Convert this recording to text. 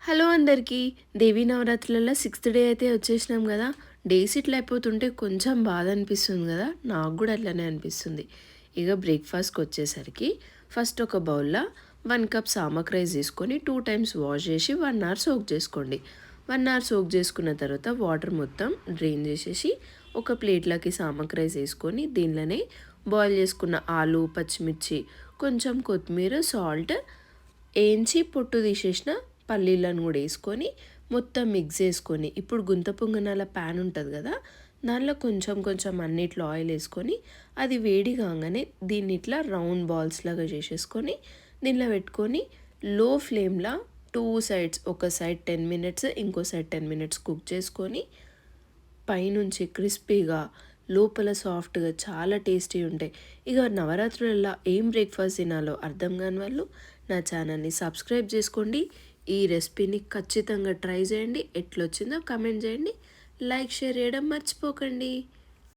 Hello అందరికీ. దేవీ నవరాత్రులలో sixth day అయితే వచ్చేసినాం కదా. డేస్ ఇట్లా అయిపోతుంటే కొంచెం బాధ అనిపిస్తుంది కదా. నాకు కూడా అట్లనే అనిపిస్తుంది. ఇక బ్రేక్ఫాస్ట్కి వచ్చేసరికి ఫస్ట్ ఒక బౌల్లో 1 కప్ సామక్ రైస్ తీసుకొని 2 టైమ్స్ వాష్ చేసి 1 అవర్ సోక్ చేసుకోండి. 1 అవర్ సోక్ చేసుకున్న తర్వాత వాటర్ మొత్తం డ్రైన్ చేసేసి ఒక ప్లేట్లోకి సామక్ రైస్ వేసుకొని దీనిలోనే బాయిల్ చేసుకున్న ఆలు, పచ్చిమిర్చి, కొంచెం కొత్తిమీర, సాల్ట్, వేయించి పొట్టు తీసేసిన పల్లీలను కూడా వేసుకొని మొత్తం మిక్స్ చేసుకొని ఇప్పుడు గుంత పొంగనాల ప్యాన్ ఉంటుంది కదా, దానిలో కొంచెం కొంచెం అన్నిట్లో ఆయిల్ వేసుకొని అది వేడి కాగానే దీన్ని ఇట్లా రౌండ్ బాల్స్ లాగా చేసేసుకొని దీనిలో పెట్టుకొని లో ఫ్లేమ్లో 2 సైడ్స్, ఒక సైడ్ 10 మినిట్స్ ఇంకో సైడ్ 10 మినిట్స్ కుక్ చేసుకొని పైనుంచి క్రిస్పీగా లోపల సాఫ్ట్గా చాలా టేస్టీ ఉంటాయి. ఇక నవరాత్రులలో ఏం బ్రేక్ఫాస్ట్ తినాలో అర్థం కాని వాళ్ళు నా ఛానల్ని సబ్స్క్రైబ్ చేసుకోండి. ఈ రెసిపీని ఖచ్చితంగా ట్రై చేయండి. ఎట్లొచ్చిందో కమెంట్ చేయండి. లైక్, షేర్ చేయడం మర్చిపోకండి.